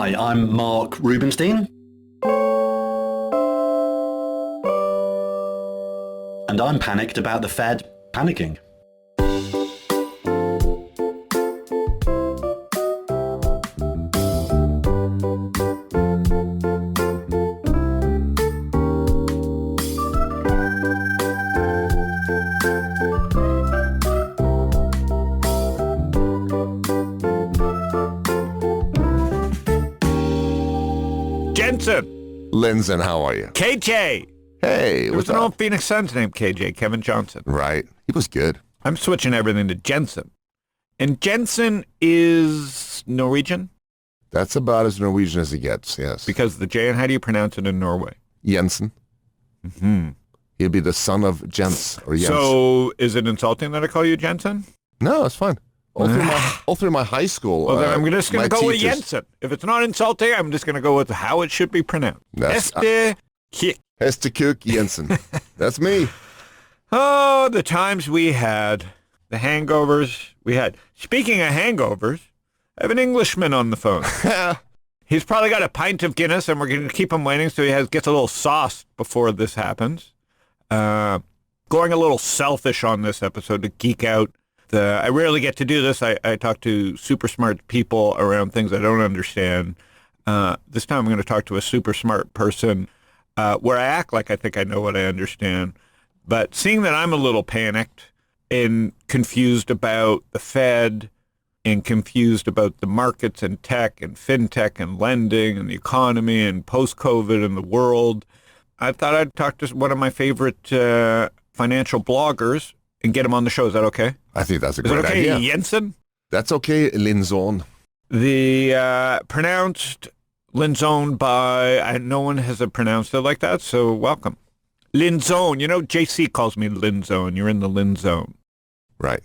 Hi, I'm Marc Rubinstein. And I'm panicked about the Fed panicking. Jensen. Lindsay, how are you? KJ. Hey, There what's was an up? old Phoenix Suns named KJ, Kevin Johnson. Right. He was good. I'm switching everything to Jensen. And Jensen is Norwegian? That's about as Norwegian as he gets, yes. Because the J, and how do you pronounce it in Norway? Jensen. Mm-hmm. He'll be the son of Jens or Jens. So is it insulting that I call you Jensen? No, it's fine. All through my high school. Well, then I'm just going to go with teachers- Jensen. If it's not insulting, I'm just going to go with how it should be pronounced. That's- Hestekuk. Jensen. That's me. Oh, the times we had. The hangovers we had. Speaking of hangovers, I have an Englishman on the phone. He's probably got a pint of Guinness, and we're going to keep him waiting so he gets a little sauce before this happens. Going a little selfish on this episode to geek out. I rarely get to do this. I talk to super smart people around things I don't understand. This time I'm going to talk to a super smart person where I act like I think I know what I understand. But seeing that I'm a little panicked and confused about the Fed and confused about the markets and tech and fintech and lending and the economy and post-COVID and the world, I thought I'd talk to one of my favorite financial bloggers and get him on the show. Is that okay? I think that's a Is great that okay, idea. Jensen? That's okay, Linzon. The pronounced Linzone by, no one has pronounced it like that, so welcome. Linzone. You know, JC calls me Linzone. You're in the Linzone. Right.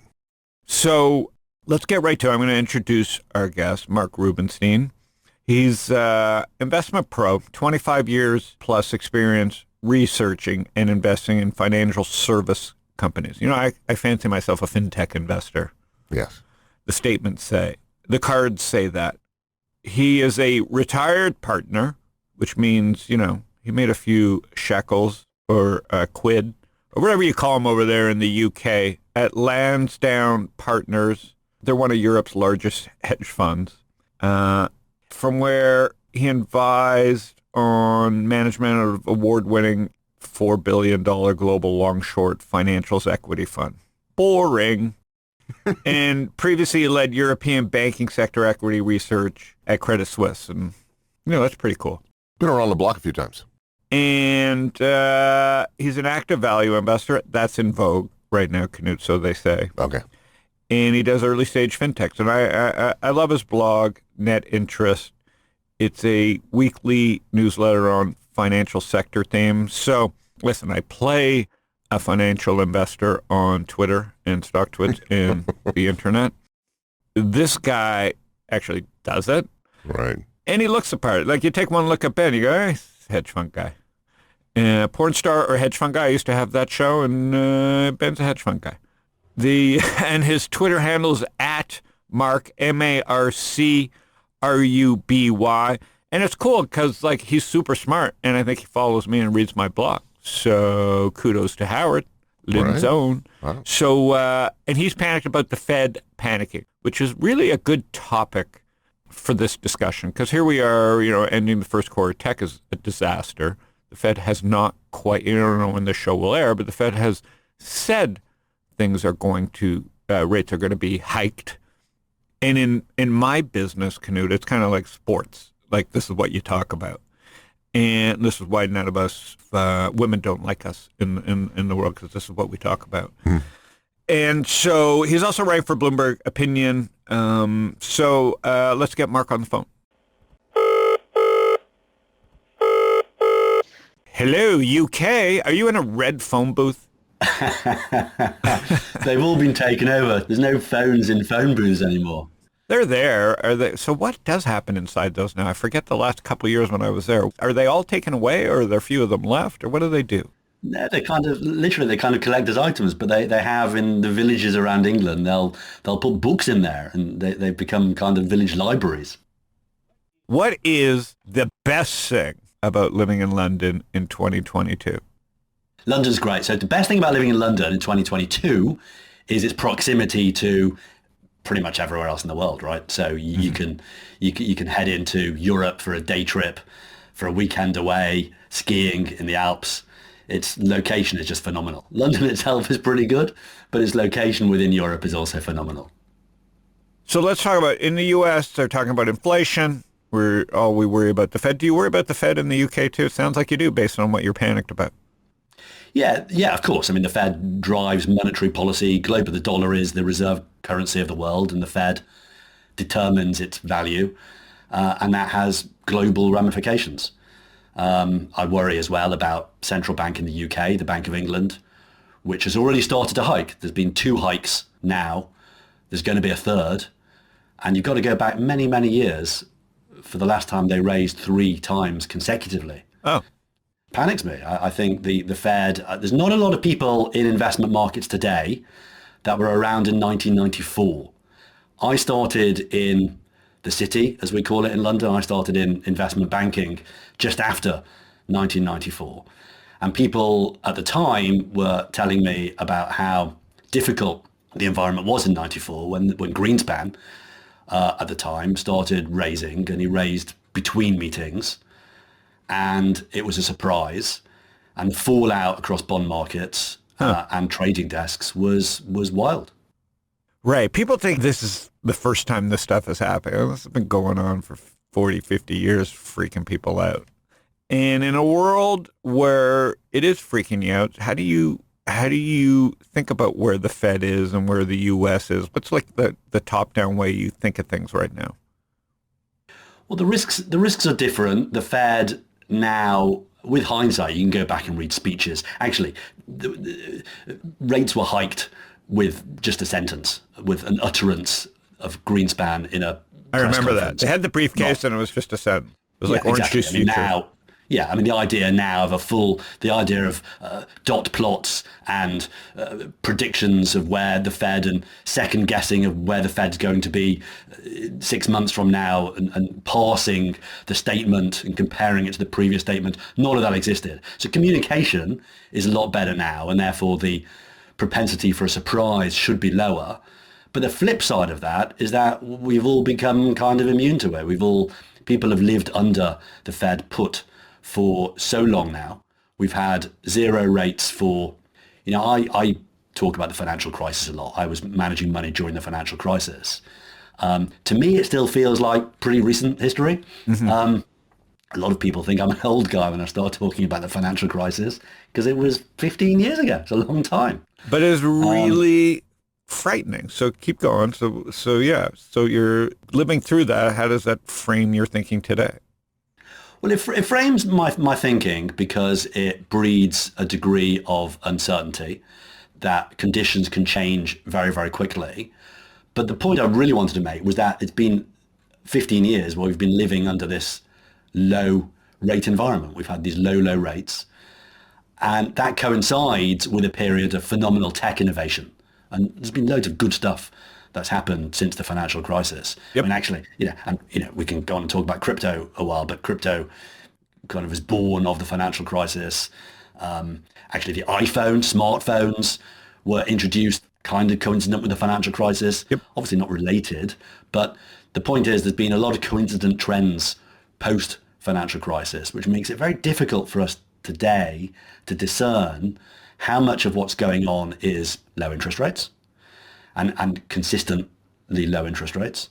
So let's get right to it. I'm going to introduce our guest, Marc Rubinstein. He's investment pro, 25 years plus experience researching and investing in financial service companies. You know, I fancy myself a fintech investor. Yes. The statements say, the cards say that. He is a retired partner, which means, you know, he made a few shekels or quid, or whatever you call them over there in the UK, at Lansdowne Partners. They're one of Europe's largest hedge funds, from where he advised on management of award-winning $4 billion global long-short financials equity fund. Boring. And previously he led European banking sector equity research at Credit Suisse. And, you know, that's pretty cool. Been around the block a few times. And he's an active value investor. That's in vogue right now, Knut, so they say. Okay. And he does early stage fintechs. And I love his blog, Net Interest. It's a weekly newsletter on financial sector themes. So, listen, I play a financial investor on Twitter and StockTwits and the internet. This guy actually does it. Right. And he looks the part. Like, you take one look at Ben, you go, hey, he's a hedge fund guy. Porn star or hedge fund guy. I used to have that show, and Ben's a hedge fund guy. And his Twitter handle is at Marc, MarcRuby. And it's cool because, like, he's super smart, and I think he follows me and reads my blog. So kudos to Howard, Linzone. Right. Wow. So, and he's panicked about the Fed panicking, which is really a good topic for this discussion, because here we are, you know, ending the first quarter. Tech is a disaster. The Fed has not quite, you don't know when this show will air, but the Fed has said things are going to, rates are going to be hiked. And in my business, Knut, it's kind of like sports. Like, this is what you talk about. And this is why none of us, women don't like us in the world, because this is what we talk about. And so he's also writing for Bloomberg Opinion. So let's get Marc on the phone. Hello, UK. Are you in a red phone booth? They've all been taken over. There's no phones in phone booths anymore. They're there. Are they? So what does happen inside those now? I forget the last couple of years when I was there. Are they all taken away, or are there a few of them left, or what do they do? No, they kind of collect as items, but they have in the villages around England, they'll put books in there, and they become kind of village libraries. What is the best thing about living in London in 2022? London's great. So the best thing about living in London in 2022 is its proximity to pretty much everywhere else in the world, right? So you can head into Europe for a day trip, for a weekend away, skiing in the Alps. Its location is just phenomenal. London itself is pretty good, but its location within Europe is also phenomenal. So let's talk about, in the U.S., they're talking about inflation. We worry about the Fed. Do you worry about the Fed in the UK too? Sounds like you do based on what you're panicked about. Yeah, of course. I mean, the Fed drives monetary policy. Globally, the dollar is the reserve currency of the world, and the Fed determines its value, and that has global ramifications. I worry as well about central bank in the UK, the Bank of England, which has already started to hike. There's been 2 hikes now. There's going to be a third, and you've got to go back many, many years for the last time they raised 3 times consecutively. Oh. Panics me. I think the Fed, there's not a lot of people in investment markets today that were around in 1994. I started in the city, as we call it in London. I started in investment banking just after 1994. And people at the time were telling me about how difficult the environment was in 94 when Greenspan at the time started raising, and he raised between meetings. And it was a surprise, and the fallout across bond markets and trading desks was wild. Right. People think this is the first time this stuff is happening. This has been going on for 40, 50 years, freaking people out. And in a world where it is freaking you out, how do you think about where the Fed is and where the U.S. is? What's like the top-down way you think of things right now? Well, the risks are different. The Fed now, with hindsight, you can go back and read speeches. Actually, the rates were hiked with just a sentence, with an utterance of Greenspan in a I remember conference. that. They had the briefcase and it was just a sentence. It was like Orange exactly. Juice I mean, Future. now, the idea now of the idea of dot plots and predictions of where the Fed and second guessing of where the Fed's going to be 6 months from now and parsing the statement and comparing it to the previous statement, none of that existed. So communication is a lot better now, and therefore the propensity for a surprise should be lower. But the flip side of that is that we've all become kind of immune to it. People have lived under the Fed put for so long now. We've had zero rates for, I talk about the financial crisis a lot. I was managing money during the financial crisis. To me, it still feels like pretty recent history. Mm-hmm. A lot of people think I'm an old guy when I start talking about the financial crisis because it was 15 years ago. It's a long time. But it's really frightening. So keep going. So you're living through that. How does that frame your thinking today? Well, it frames my thinking because it breeds a degree of uncertainty that conditions can change very, very quickly. But the point I really wanted to make was that it's been 15 years where we've been living under this low rate environment. We've had these low rates. And that coincides with a period of phenomenal tech innovation. And there's been loads of good stuff that's happened since the financial crisis. Yep. I mean, actually, we can go on and talk about crypto a while, but crypto kind of was born of the financial crisis. Actually, the smartphones were introduced kind of coincident with the financial crisis. Yep. Obviously not related, but the point is there's been a lot of coincident trends post-financial crisis, which makes it very difficult for us today to discern how much of what's going on is low interest rates and consistently low interest rates,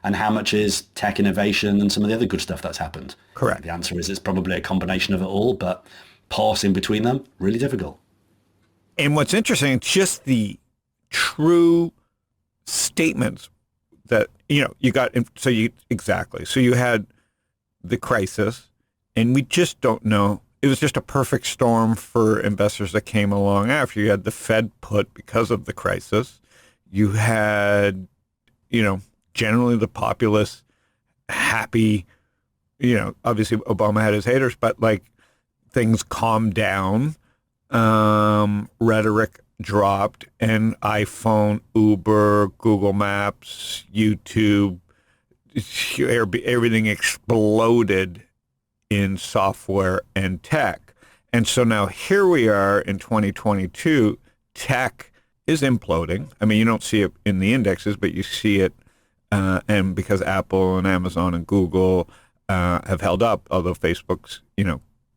and how much is tech innovation and some of the other good stuff that's happened. Correct. The answer is it's probably a combination of it all, but parsing between them, really difficult. And what's interesting, just the true statements that, you got, so you had the crisis, and we just don't know. It was just a perfect storm for investors that came along after. You had the Fed put because of the crisis. You had, generally the populace happy. Obviously Obama had his haters, but like things calmed down. Rhetoric dropped, and iPhone, Uber, Google Maps, YouTube, everything exploded in software and tech. And so now here we are in 2022, tech is imploding. I mean, you don't see it in the indexes, but you see it, and because Apple and Amazon and Google have held up, although Facebook's,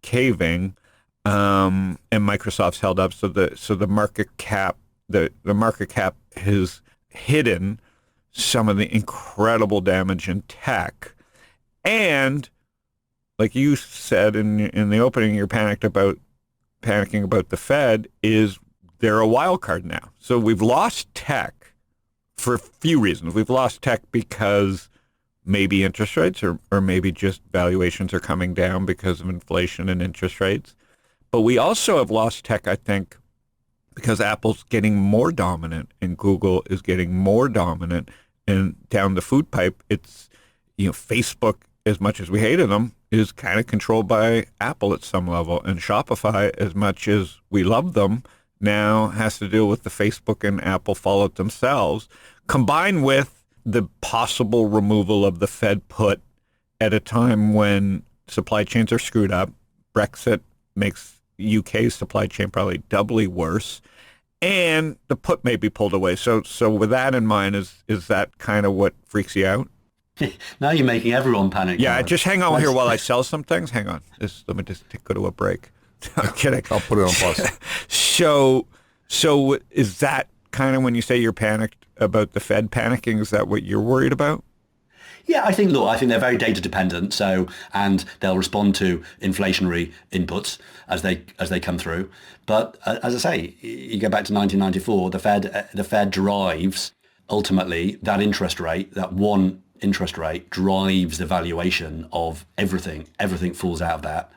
caving, and Microsoft's held up, so the market cap, the market cap has hidden some of the incredible damage in tech. And like you said in the opening, you're panicking about the Fed. Is they're a wild card now. So we've lost tech for a few reasons. We've lost tech because maybe interest rates or maybe just valuations are coming down because of inflation and interest rates. But we also have lost tech, I think, because Apple's getting more dominant and Google is getting more dominant. And down the food pipe, it's, Facebook, as much as we hated them, is kind of controlled by Apple at some level. And Shopify, as much as we love them, now has to deal with the Facebook and Apple fallout themselves, combined with the possible removal of the Fed put at a time when supply chains are screwed up. Brexit makes UK's supply chain probably doubly worse, and the put may be pulled away. So with that in mind, is that kind of what freaks you out? Now you're making everyone panic. Yeah, just hang on here while I sell some things. Hang on. Let me just go to a break. I'm kidding. I'll put it on pause. So is that kind of when you say you're panicked about the Fed panicking, is that what you're worried about? Yeah, I think they're very data dependent. And they'll respond to inflationary inputs as they come through. But as I say, you go back to 1994, the Fed drives ultimately that interest rate, that one interest rate drives the valuation of everything. Everything falls out of that.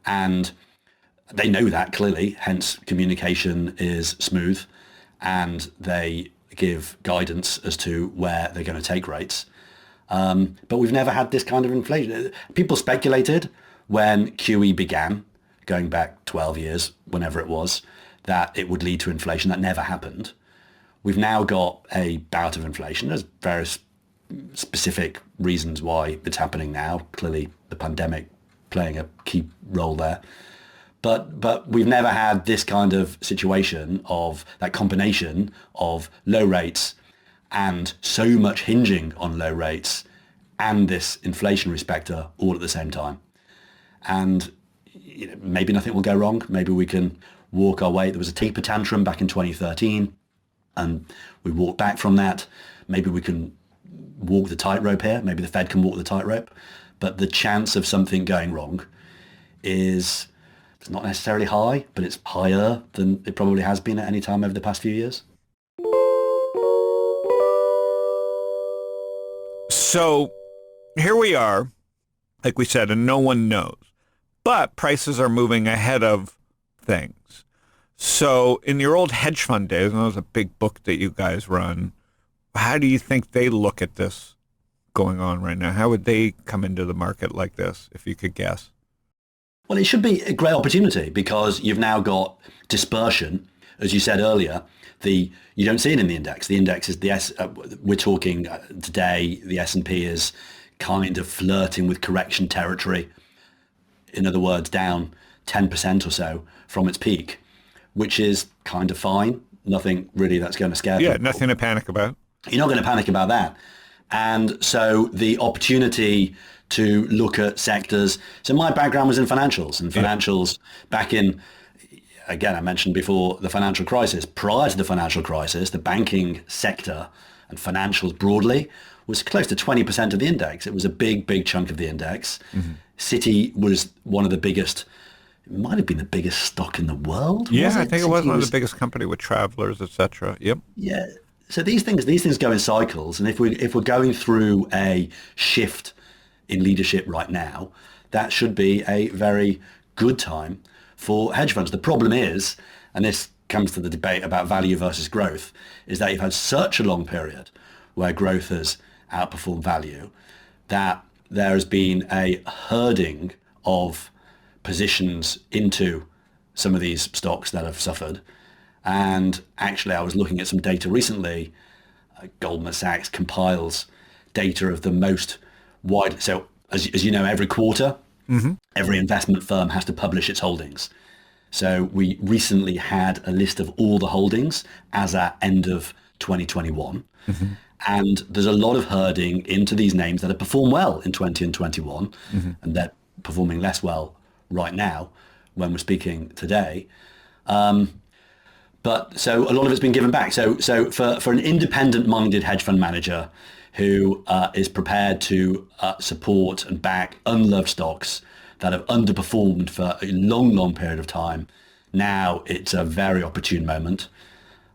And they know that clearly, hence communication is smooth and they give guidance as to where they're going to take rates. But we've never had this kind of inflation. People speculated when QE began, going back 12 years, whenever it was, that it would lead to inflation. That never happened. We've now got a bout of inflation. There's various specific reasons why it's happening now. Clearly, the pandemic playing a key role there. But we've never had this kind of situation of that combination of low rates and so much hinging on low rates and this inflationary spectre all at the same time. And maybe nothing will go wrong. Maybe we can walk our way. There was a taper tantrum back in 2013 and we walked back from that. Maybe we can walk the tightrope here. Maybe the Fed can walk the tightrope. But the chance of something going wrong is... it's not necessarily high, but it's higher than it probably has been at any time over the past few years. So here we are, like we said, and no one knows. But prices are moving ahead of things. So in your old hedge fund days, and that was a big book that you guys run, how do you think they look at this going on right now? How would they come into the market like this, if you could guess? Well, it should be a great opportunity because you've now got dispersion. As you said earlier, you don't see it in the index. The index is we're talking today, the S&P is kind of flirting with correction territory. In other words, down 10% or so from its peak, which is kind of fine. Nothing really that's going to scare people. Yeah, nothing to panic about. You're not going to panic about that. And so the opportunity to look at sectors. So my background was in financials, and financials back in, again, I mentioned before the financial crisis. Prior to the financial crisis, the banking sector and financials broadly was close to 20% of the index. It was a big, big chunk of the index. Mm-hmm. Citi was one of the biggest, it might have been the biggest stock in the world. Yeah, I think it was one of the biggest company with Travelers, etc. Yep. Yeah. So these things go in cycles, and if we're going through a shift in leadership right now, that should be a very good time for hedge funds. The problem is, and this comes to the debate about value versus growth, is that you've had such a long period where growth has outperformed value that there has been a herding of positions into some of these stocks that have suffered. And actually, I was looking at some data recently. Goldman Sachs compiles data of the most wide. So as you know, every quarter, every investment firm has to publish its holdings. So we recently had a list of all the holdings as at end of 2021. And there's a lot of herding into these names that have performed well in 20 and 21, and they're performing less well right now when we're speaking today. But so a lot of it's been given back. So for an independent-minded hedge fund manager who is prepared to support and back unloved stocks that have underperformed for a long, long period of time, now it's a very opportune moment.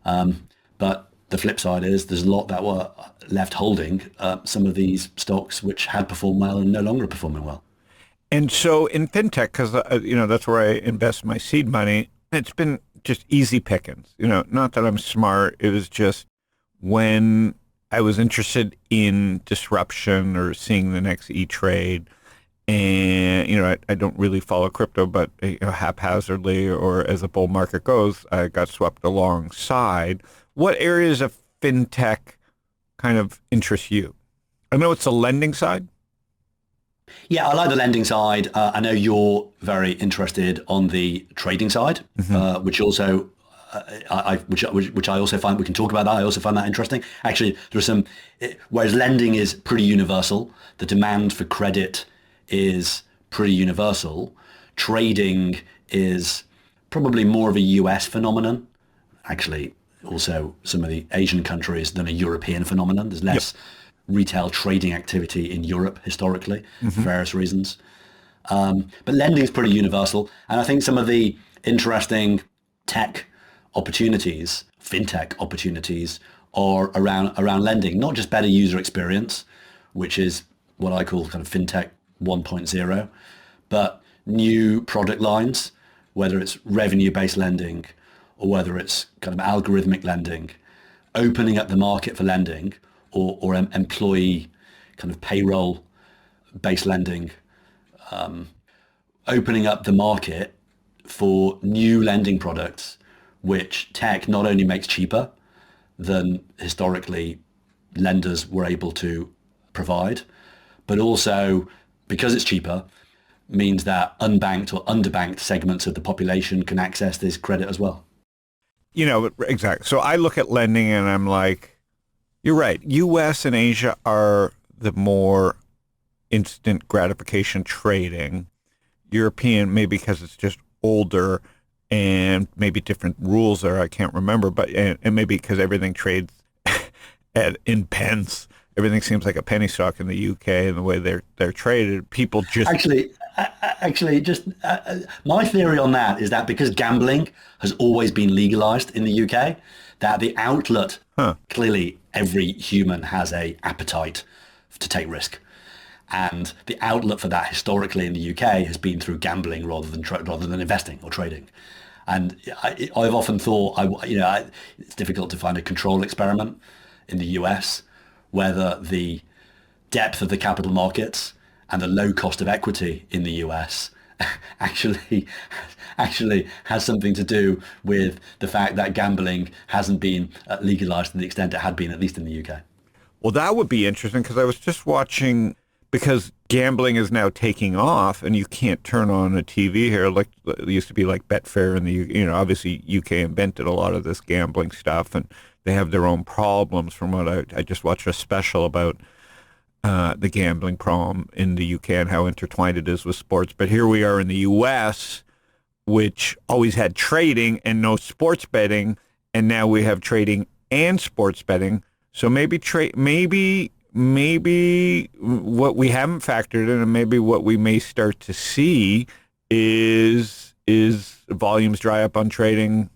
But the flip side is there's a lot that were left holding some of these stocks which had performed well and no longer performing well. And so in fintech, because that's where I invest my seed money, it's been just easy pickings. Not that I'm smart. It was just when I was interested in disruption or seeing the next E-Trade, and I don't really follow crypto, but haphazardly or as a bull market goes, I got swept alongside. What areas of fintech kind of interest you? I know it's the lending side. Yeah, I like the lending side. I know you're very interested on the trading side, which also, which I also find we can talk about that. I also find that interesting. Actually, there's some. Whereas lending is pretty universal, the demand for credit is pretty universal. Trading is probably more of a US phenomenon. Actually, also some of the Asian countries than a European phenomenon. There's less retail trading activity in Europe historically for various reasons. But lending is pretty universal. And I think some of the interesting tech opportunities, fintech opportunities, are around lending, not just better user experience, which is what I call kind of fintech 1.0, but new product lines, whether it's revenue-based lending or whether it's kind of algorithmic lending, opening up the market for lending, or employee kind of payroll-based lending, opening up the market for new lending products, which tech not only makes cheaper than historically lenders were able to provide, but also because it's cheaper means that unbanked or underbanked segments of the population can access this credit as well. Exactly. So I look at lending and I'm like, you're right. U.S. and Asia are the more instant gratification trading. European, maybe because it's just older and maybe different rules there, I can't remember, but and maybe because everything trades in pence. Everything seems like a penny stock in the UK and the way they're traded. People just my theory on that is that because gambling has always been legalized in the UK, that the outlet, clearly every human has a appetite to take risk. And the outlet for that historically in the UK has been through gambling rather than investing or trading. And I've often thought, it's difficult to find a control experiment in the US, whether the depth of the capital markets and the low cost of equity in the US actually has something to do with the fact that gambling hasn't been legalized to the extent it had been, at least in the UK. Well, that would be interesting because I was just watching, because gambling is now taking off and you can't turn on a TV here like it used to be like Betfair in the obviously UK invented a lot of this gambling stuff and they have their own problems. From what I just watched a special about the gambling problem in the UK and how intertwined it is with sports. But here we are in the US, which always had trading and no sports betting, and now we have trading and sports betting. So maybe what we haven't factored in, and maybe what we may start to see is volumes dry up on trading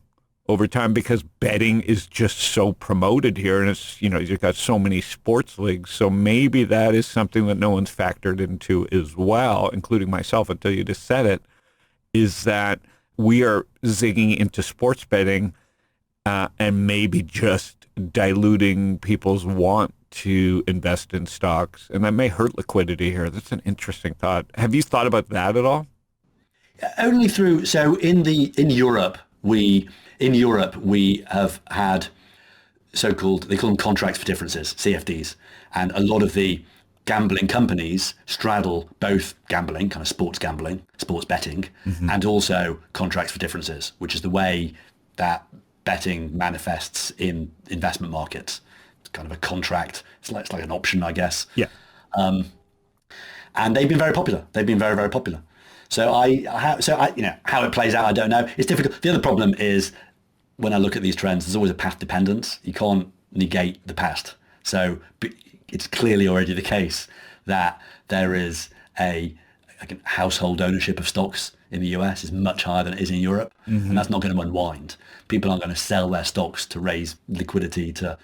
over time, because betting is just so promoted here, and it's you've got so many sports leagues. So maybe that is something that no one's factored into as well, including myself until you just said it, is that we are zigging into sports betting and maybe just diluting people's want to invest in stocks, and that may hurt liquidity here. That's an interesting thought. Have you thought about that at all? Only through, so in Europe we have had they call them contracts for differences, CFDs. And a lot of the gambling companies straddle both gambling, kind of sports gambling, sports betting, and also contracts for differences, which is the way that betting manifests in investment markets. It's kind of a contract. It's like an option, I guess. Yeah. And they've been very popular. They've been very, very popular. So how it plays out, I don't know. It's difficult. The other problem is when I look at these trends, there's always a path dependence. You can't negate the past. So it's clearly already the case that there is a household ownership of stocks in the US is much higher than it is in Europe. And that's not going to unwind. People aren't going to sell their stocks to raise liquidity to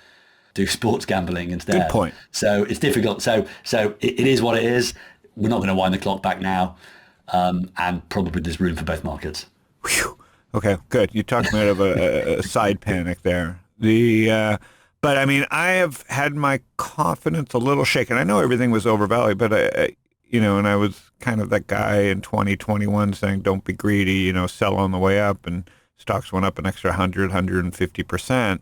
do sports gambling instead. Good point. So it's difficult. So it is what it is. We're not going to wind the clock back now. And probably there's room for both markets. Whew. Okay, good. You talked me out of a side panic there. But I mean, I have had my confidence a little shaken. I know everything was overvalued, but and I was kind of that guy in 2021 saying, "Don't be greedy," sell on the way up, and stocks went up an extra 150%.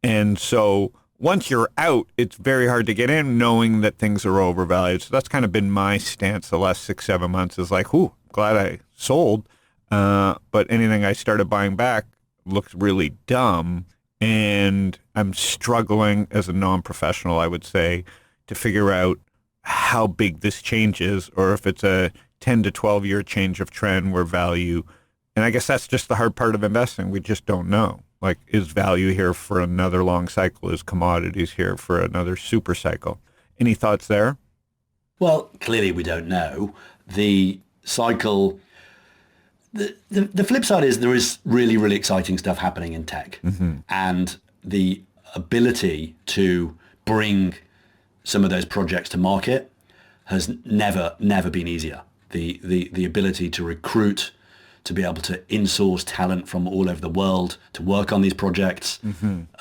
And so once you're out, it's very hard to get in knowing that things are overvalued. So that's kind of been my stance the last 6-7 months is like, glad I sold. But anything I started buying back looks really dumb. And I'm struggling as a non-professional, I would say, to figure out how big this change is or if it's a 10 to 12 year change of trend where value. And I guess that's just the hard part of investing. We just don't know. Like, is value here for another long cycle? Is commodities here for another super cycle? Any thoughts there? Well, clearly we don't know. The cycle, the flip side is there is really, really exciting stuff happening in tech. And the ability to bring some of those projects to market has never been easier. The ability to recruit, to be able to in-source talent from all over the world to work on these projects.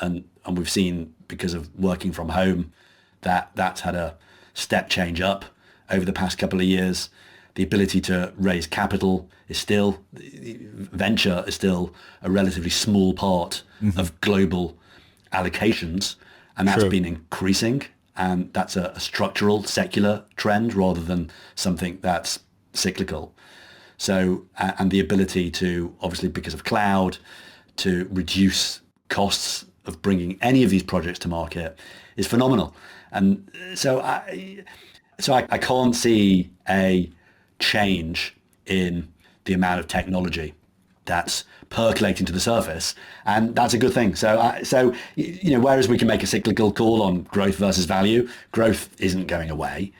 And we've seen, because of working from home, that's had a step change up over the past couple of years. The ability to raise capital is still, venture is still a relatively small part of global allocations, and that's been increasing. And that's a structural, secular trend rather than something that's cyclical. So, and the ability to, obviously because of cloud, to reduce costs of bringing any of these projects to market is phenomenal. And so I can't see a change in the amount of technology that's percolating to the surface, and that's a good thing. So whereas we can make a cyclical call on growth versus value, growth isn't going away,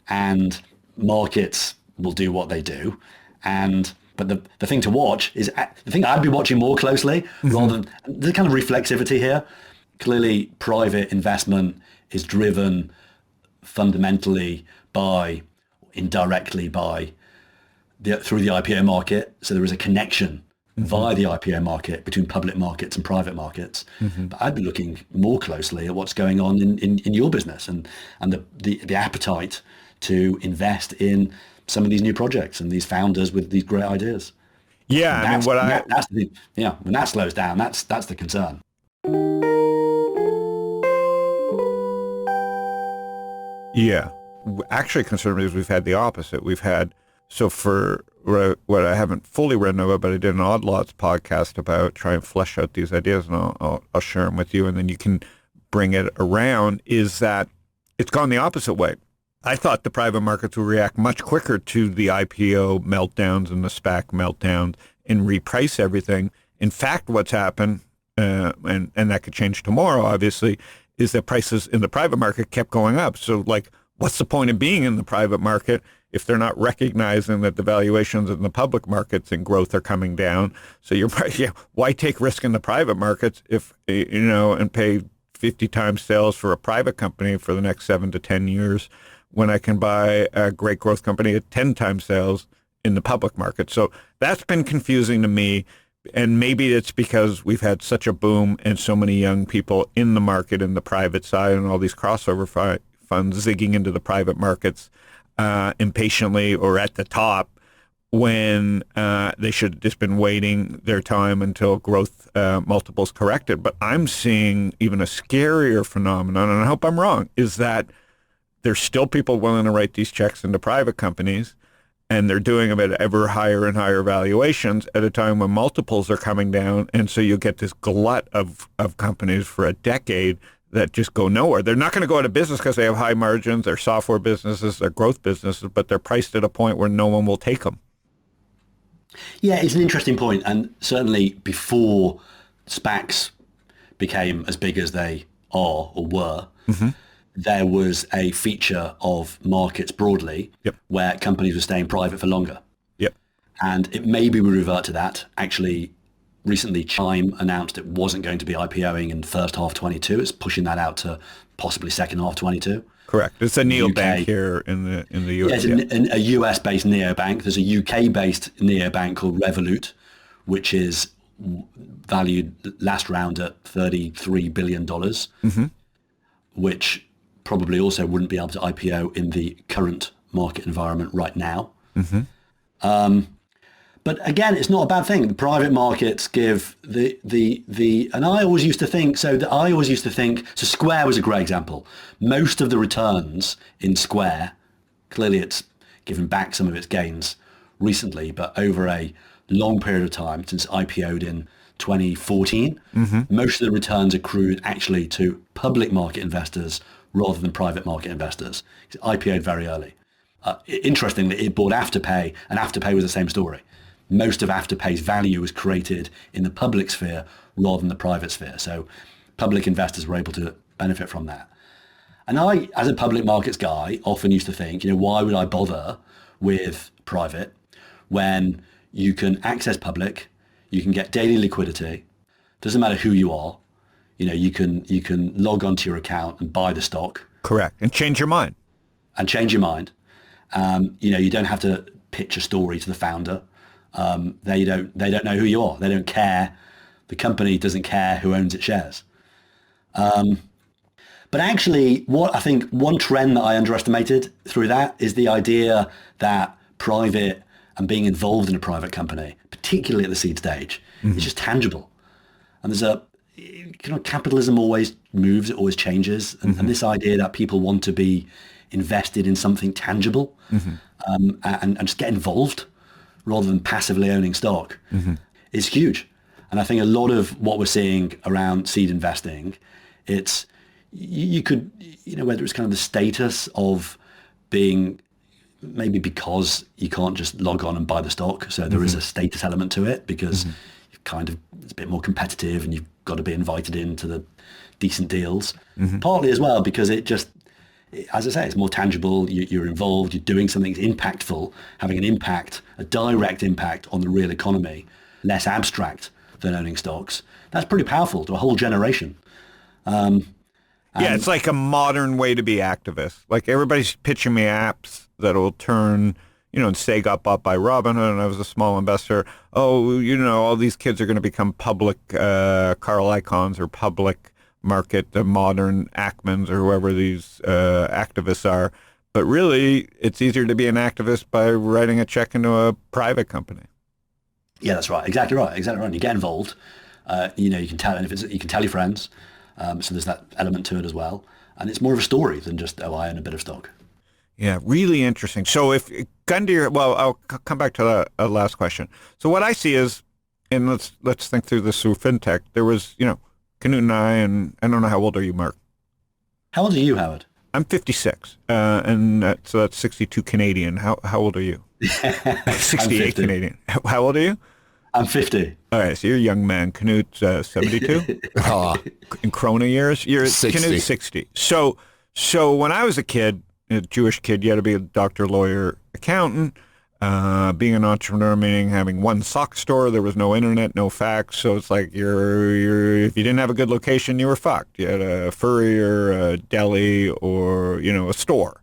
and markets will do what they do. But the thing to watch is the thing I'd be watching more closely, rather than the kind of reflexivity here. Clearly, private investment is driven fundamentally indirectly through the IPO market. So there is a connection via the IPO market between public markets and private markets. But I'd be looking more closely at what's going on in your business and the appetite to invest in some of these new projects and these founders with these great ideas. Yeah, that's the thing. Yeah, when that slows down, that's the concern. Yeah, actually, concerned is we've had the opposite. So for what I haven't fully written about, but I did an Odd Lots podcast about try and flesh out these ideas, and I'll share them with you, and then you can bring it around. Is that it's gone the opposite way. I thought the private markets would react much quicker to the IPO meltdowns and the SPAC meltdowns and reprice everything. In fact, what's happened, and that could change tomorrow, obviously, is that prices in the private market kept going up. So, like, what's the point of being in the private market if they're not recognizing that the valuations in the public markets and growth are coming down? So why take risk in the private markets if, and pay 50 times sales for a private company for the next 7 to 10 years when I can buy a great growth company at 10 times sales in the public market? So that's been confusing to me. And maybe it's because we've had such a boom and so many young people in the market in the private side and all these crossover funds zigging into the private markets impatiently or at the top, when they should have just been waiting their time until growth multiples corrected. But I'm seeing even a scarier phenomenon, and I hope I'm wrong, is that there's still people willing to write these checks into private companies, and they're doing them at ever higher and higher valuations at a time when multiples are coming down. And so you get this glut of companies for a decade that just go nowhere. They're not going to go out of business because they have high margins. They're software businesses, they're growth businesses, but they're priced at a point where no one will take them. Yeah, it's an interesting point. And certainly before SPACs became as big as they are or were, there was a feature of markets broadly where companies were staying private for longer. And it maybe we revert to that. Actually, recently Chime announced it wasn't going to be IPOing in first half 22. It's pushing that out to possibly second half 22. Correct. It's a neobank here in the US. Yeah, it's a US-based neobank. There's a UK-based neobank called Revolut, which is valued last round at $33 billion, which probably also wouldn't be able to IPO in the current market environment right now. But again, it's not a bad thing. The private markets give and I always used to think, so Square was a great example. Most of the returns in Square, clearly it's given back some of its gains recently, but over a long period of time, since IPO'd in 2014, most of the returns accrued actually to public market investors rather than private market investors. It IPO'd very early. Interestingly, it bought Afterpay, and Afterpay was the same story. Most of Afterpay's value was created in the public sphere rather than the private sphere. So public investors were able to benefit from that. And I, as a public markets guy, often used to think, why would I bother with private when you can access public, you can get daily liquidity, doesn't matter who you are, you can log onto your account and buy the stock. Correct. And change your mind. You don't have to pitch a story to the founder. They don't know who you are. They don't care. The company doesn't care who owns its shares. But actually, what I think one trend that I underestimated through that is the idea that private and being involved in a private company, particularly at the seed stage, is just tangible. And there's capitalism always moves, it always changes. And this idea that people want to be invested in something tangible and just get involved rather than passively owning stock is huge. And I think a lot of what we're seeing around seed investing, it's, you could, whether it's kind of the status of being, maybe because you can't just log on and buy the stock. So there is a status element to it because it's a bit more competitive and you've got to be invited into the decent deals. Partly as well because it just, as I say, it's more tangible, you're involved, you're doing something impactful, having an impact, a direct impact on the real economy, less abstract than owning stocks. That's pretty powerful to a whole generation. It's like a modern way to be activist. Like everybody's pitching me apps that'll turn, say got bought by Robinhood and I was a small investor. Oh, all these kids are going to become public Carl Icahns or public market, the modern Ackmans or whoever these activists are. But really, it's easier to be an activist by writing a check into a private company. Yeah, that's right. Exactly right. You get involved. You can tell, and you can tell your friends. So there's that element to it as well. And it's more of a story than just, I own a bit of stock. Yeah, really interesting. So if gun to your, I'll come back to the last question. So what I see is, and let's think through this through Fintech. There was, Canute and I don't know, how old are you, Mark? How old are you, Howard? I'm 56, so that's 62 Canadian. How old are you? 68 Canadian. How old are you? I'm 50. All right, so you're a young man. Canute's 72? In Corona years? You're 60. Canute's 60. So when I was a kid, a Jewish kid, you had to be a doctor, lawyer, accountant. Being an entrepreneur meaning having one sock store. There was no internet, no fax. So it's like if you didn't have a good location, you were fucked. You had a furry or a deli or, a store,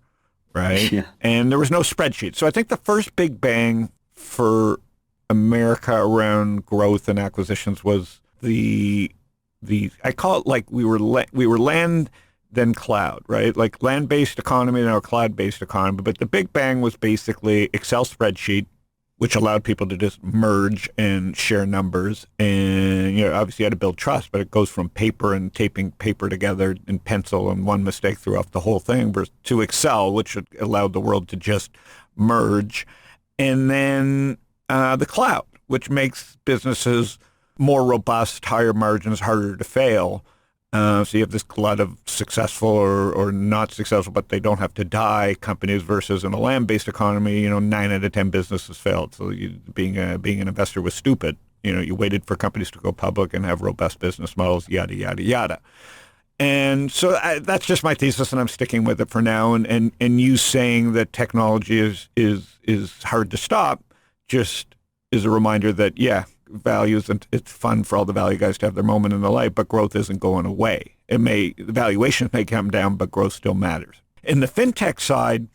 right? Yeah. And there was no spreadsheet. So I think the first big bang for America around growth and acquisitions was the I call it like we were land then cloud, right? Like land-based economy, now a cloud-based economy. But the big bang was basically Excel spreadsheet, which allowed people to just merge and share numbers. And, you know, obviously you had to build trust, but it goes from paper and taping paper together in pencil and one mistake threw off the whole thing to Excel, which allowed the world to just merge. And then the cloud, which makes businesses more robust, higher margins, harder to fail. So you have this lot of successful or not successful, but they don't have to die companies versus in a land-based economy, 9 out of 10 businesses failed. So being an investor was stupid. You waited for companies to go public and have robust business models, yada, yada, yada. And so that's just my thesis, and I'm sticking with it for now. And you saying that technology is hard to stop just is a reminder that, yeah, values, and it's fun for all the value guys to have their moment in the light, but growth isn't going away. The valuations may come down, but growth still matters. In the fintech side,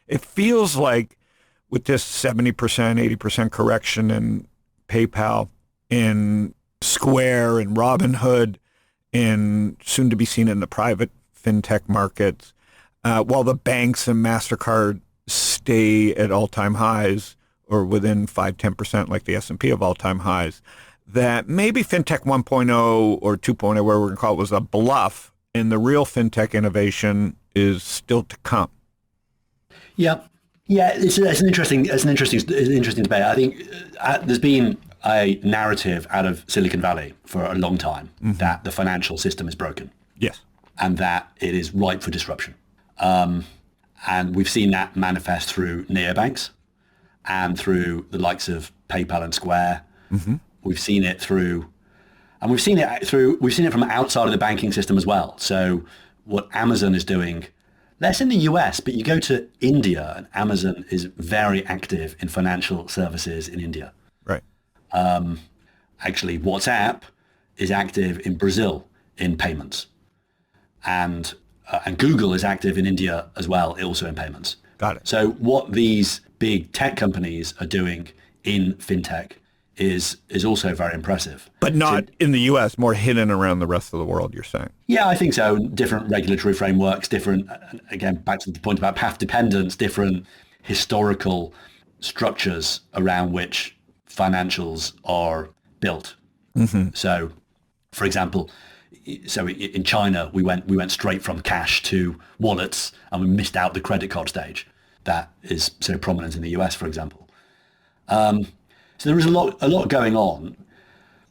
it feels like with this 70%, 80% correction in PayPal, in Square, in Robinhood, in soon to be seen in the private fintech markets, while the banks and MasterCard stay at all-time highs, or within 5-10% like the S&P of all-time highs, that maybe FinTech 1.0 or 2.0, where we're going to call it, was a bluff, and the real FinTech innovation is still to come. Yeah, it's an interesting debate. I think there's been a narrative out of Silicon Valley for a long time that the financial system is broken. Yes, and that it is ripe for disruption. And we've seen that manifest through neobanks and through the likes of PayPal and Square. We've seen it from outside of the banking system as well. So what Amazon is doing, less in the US, but you go to India and Amazon is very active in financial services in India. right. Actually, WhatsApp is active in Brazil in payments. And Google is active in India as well, also in payments. Got it. So what these big tech companies are doing in fintech is also very impressive. But not in the U.S., more hidden around the rest of the world, you're saying? Yeah, I think so. Different regulatory frameworks, different, again, back to the point about path dependence, different historical structures around which financials are built. So, for example, in China, we went straight from cash to wallets, and we missed out the credit card stage that is so prominent in the US, for example. So there is a lot going on.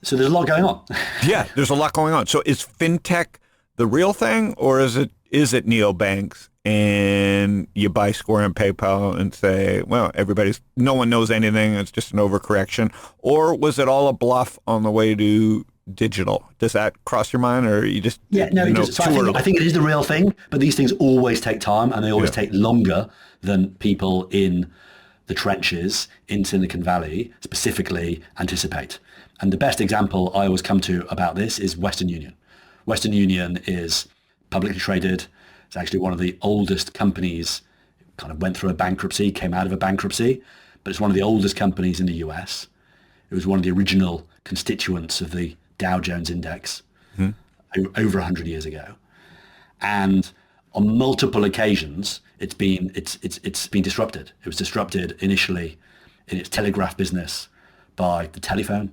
Yeah, there's a lot going on. So is fintech the real thing, or is it neobanks and you buy Square and PayPal and say, well, no one knows anything, it's just an overcorrection? Or was it all a bluff on the way to digital? Does that cross your mind, or you just it does. So I think it is the real thing, but these things always take time, and they always take longer than people in the trenches in Silicon Valley specifically anticipate. And the best example I always come to about this is Western Union. Western Union is publicly traded. It's actually one of the oldest companies. Kind of went through a bankruptcy, came out of a bankruptcy, but it's one of the oldest companies in the US. It was one of the original constituents of the Dow Jones Index over 100 years ago. And on multiple occasions, it's been disrupted. It was disrupted initially in its telegraph business by the telephone,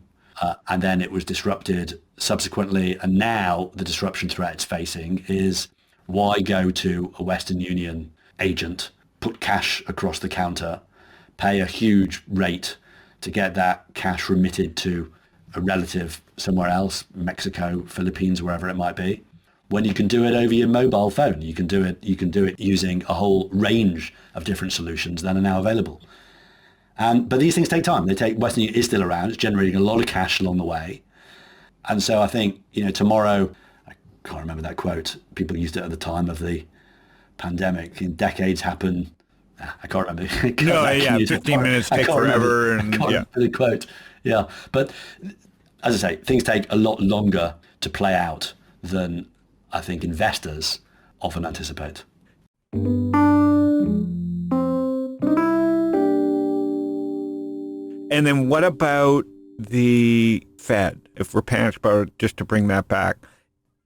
and then it was disrupted subsequently. And now the disruption threat it's facing is, why go to a Western Union agent, put cash across the counter, pay a huge rate to get that cash remitted to a relative somewhere else, Mexico, Philippines, wherever it might be, when you can do it over your mobile phone? You can do it using a whole range of different solutions that are now available. But these things take time. Western Union is still around. It's generating a lot of cash along the way. And so I think, tomorrow, I can't remember that quote. People used it at the time of the pandemic. Decades happen. I can't remember. 15 minutes take forever. I can't remember the quote. Yeah. But as I say, things take a lot longer to play out than I think investors often anticipate. And then what about the Fed? If we're panicked about it, just to bring that back,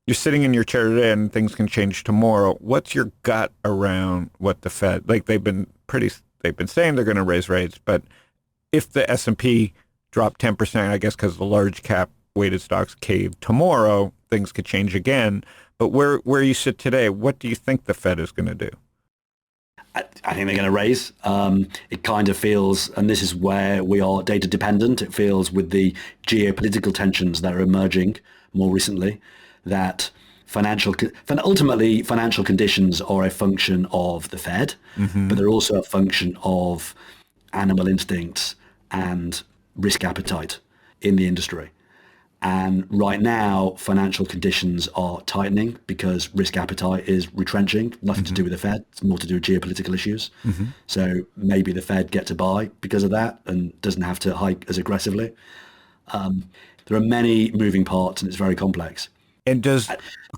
you're sitting in your chair today and things can change tomorrow. What's your gut around what the Fed, they've been saying they're going to raise rates, but if the S&P dropped 10%, I guess because the large cap weighted stocks caved tomorrow, things could change again. But where you sit today, what do you think the Fed is going to do? I think they're going to raise. It kind of feels, and this is where we are data dependent, it feels with the geopolitical tensions that are emerging more recently, that ultimately financial conditions are a function of the Fed, but they're also a function of animal instincts and risk appetite in the industry. And right now, financial conditions are tightening because risk appetite is retrenching. Nothing to do with the Fed. It's more to do with geopolitical issues. So maybe the Fed gets a buy because of that and doesn't have to hike as aggressively. There are many moving parts and it's very complex. And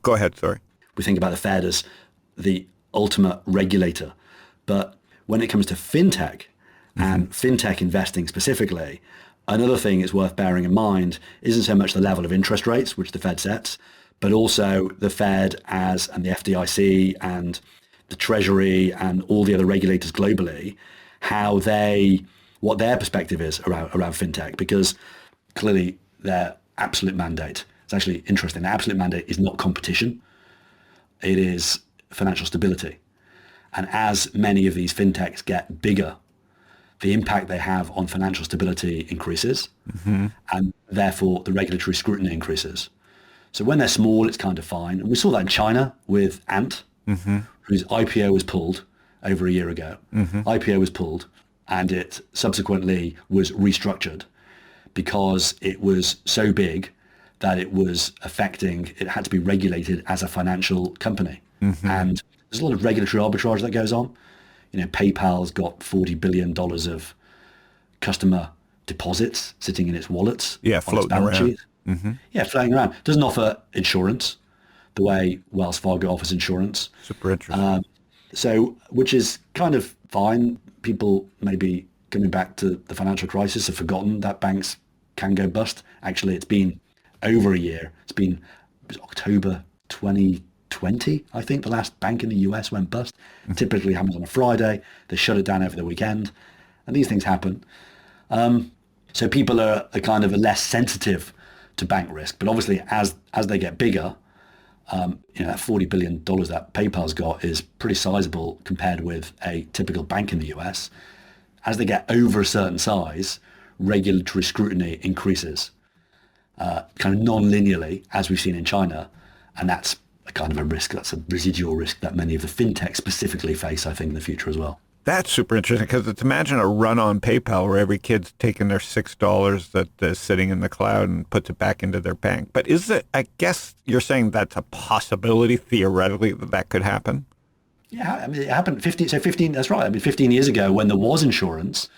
go ahead, sorry. We think about the Fed as the ultimate regulator. But when it comes to fintech and fintech investing specifically, another thing is worth bearing in mind isn't so much the level of interest rates, which the Fed sets, but also the Fed and the FDIC and the Treasury and all the other regulators globally, what their perspective is around fintech, because clearly their absolute mandate, it's actually interesting, their absolute mandate is not competition, it is financial stability. And as many of these fintechs get bigger, the impact they have on financial stability increases, and therefore the regulatory scrutiny increases. So when they're small, it's kind of fine. And we saw that in China with Ant, whose IPO was pulled over a year ago. IPO was pulled and it subsequently was restructured because it was so big that it had to be regulated as a financial company. And there's a lot of regulatory arbitrage that goes on. You know, PayPal's got $40 billion of customer deposits sitting in its wallets. Yeah, on floating its balance around. sheet. Yeah, floating around. Doesn't offer insurance the way Wells Fargo offers insurance. Super interesting. So, which is kind of fine. People maybe coming back to the financial crisis have forgotten that banks can go bust. Actually, it's been over a year. It was October 2020, I think, the last bank in the US went bust. Typically happens on a Friday. They shut it down over the weekend. And these things happen. So people are kind of less sensitive to bank risk. But obviously, as they get bigger, that $40 billion that PayPal's got is pretty sizable compared with a typical bank in the US. As they get over a certain size, regulatory scrutiny increases kind of non-linearly, as we've seen in China. And that's a kind of a risk. That's a residual risk that many of the fintechs specifically face, I think, in the future as well. That's super interesting because it's imagine a run on PayPal where every kid's taking their $6 that is sitting in the cloud and puts it back into their bank. But I guess you're saying that's a possibility theoretically that could happen? Yeah, I mean, it happened 15, that's right. I mean, 15 years ago when there was insurance,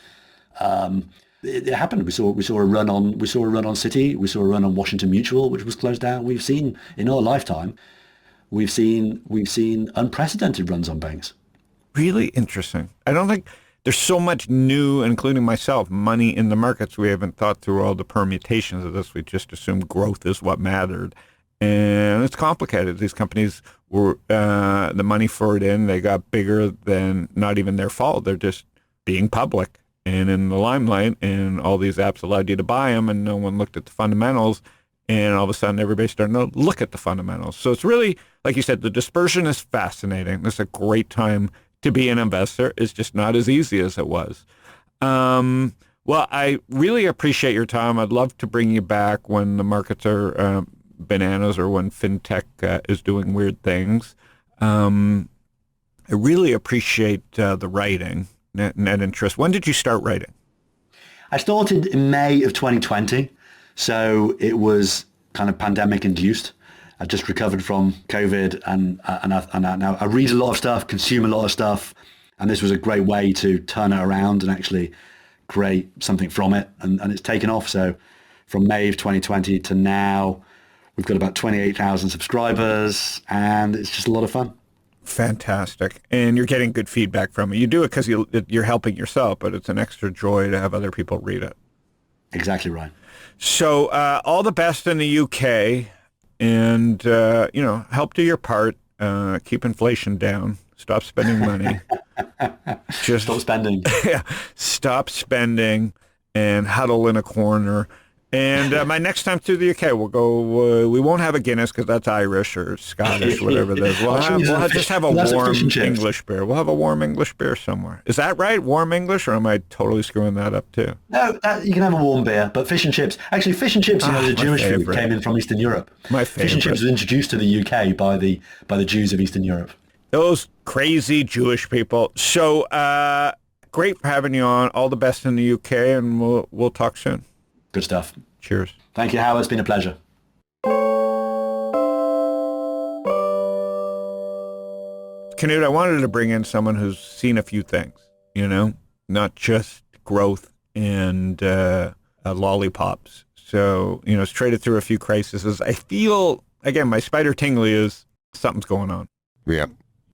it happened. We saw a run on Citi, we saw a run on Washington Mutual, which was closed down. We've seen in our lifetime, we've seen unprecedented runs on banks. Really interesting. I don't think there's so much new, including myself, money in the markets. We haven't thought through all the permutations of this. We just assumed growth is what mattered. And it's complicated. These companies were, the money poured in, they got bigger than not even their fault. They're just being public and in the limelight, and all these apps allowed you to buy them, and no one looked at the fundamentals. And all of a sudden, everybody's starting to look at the fundamentals. So it's really, like you said, the dispersion is fascinating. This is a great time to be an investor. It's just not as easy as it was. Well, I really appreciate your time. I'd love to bring you back when the markets are bananas or when fintech is doing weird things. I really appreciate the writing, net interest. When did you start writing? I started in May of 2020. So it was kind of pandemic induced. I just recovered from COVID and now I read a lot of stuff, consume a lot of stuff. And this was a great way to turn it around and actually create something from it. And it's taken off. So from May of 2020 to now, we've got about 28,000 subscribers and it's just a lot of fun. Fantastic. And you're getting good feedback from it. You do it because you're helping yourself, but it's an extra joy to have other people read it. Exactly right. So all the best in the UK and, help do your part. Keep inflation down. Stop spending money. Just stop spending. Yeah, stop spending and huddle in a corner. And my next time to the UK, we'll go. We won't have a Guinness because that's Irish or Scottish, whatever it is. We'll just have a warm English beer. We'll have a warm English beer somewhere. Is that right? Warm English, or am I totally screwing that up too? No, you can have a warm beer, but fish and chips. Actually, fish and chips, the Jewish food came in from Eastern Europe. My favorite. Fish and chips was introduced to the UK by the Jews of Eastern Europe. Those crazy Jewish people. So great for having you on. All the best in the UK, and we'll talk soon. Good stuff. Cheers. Thank you, Howard. It's been a pleasure. Knut, I wanted to bring in someone who's seen a few things, not just growth and lollipops. So, it's traded through a few crises. I feel, again, my spider tingly is something's going on. Yeah.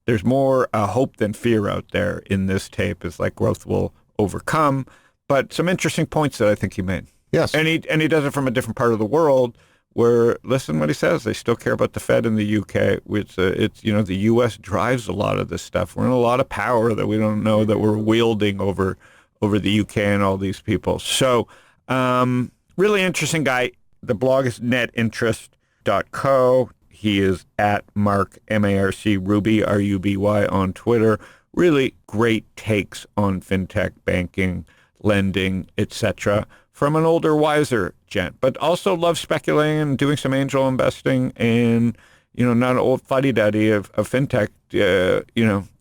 There's more hope than fear out there in this tape. It's like growth will overcome, but some interesting points that I think he made. Yes. And he does it from a different part of the world where, listen what he says, they still care about the Fed in the UK, which it's the US drives a lot of this stuff. We're in a lot of power that we don't know that we're wielding over the UK and all these people. So really interesting guy. The blog is netinterest.co. He is at Marc, M-A-R-C, Ruby, R-U-B-Y on Twitter. Really great takes on fintech, banking, lending, etc. from an older, wiser gent, but also loves speculating and doing some angel investing and, not an old fuddy-duddy of fintech,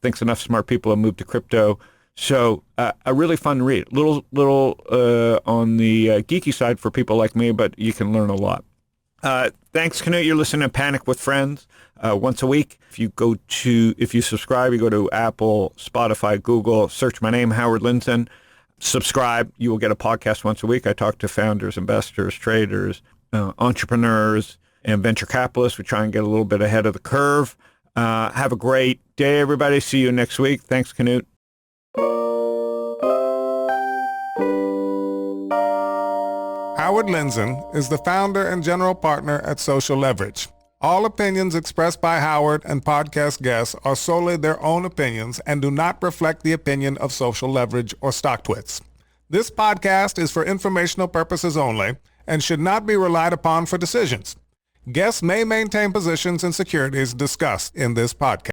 thinks enough smart people have moved to crypto. So a really fun read. Little on the geeky side for people like me, but you can learn a lot. Thanks, Knut. You're listening to Panic with Friends once a week. If you subscribe, you go to Apple, Spotify, Google, search my name, Howard Lindzen. Subscribe. You will get a podcast once a week. I talk to founders, investors, traders, entrepreneurs, and venture capitalists. We try and get a little bit ahead of the curve. Have a great day, everybody. See you next week. Thanks, Knut. Howard Lindzen is the founder and general partner at Social Leverage. All opinions expressed by Howard and podcast guests are solely their own opinions and do not reflect the opinion of Social Leverage or StockTwits. This podcast is for informational purposes only and should not be relied upon for decisions. Guests may maintain positions in securities discussed in this podcast.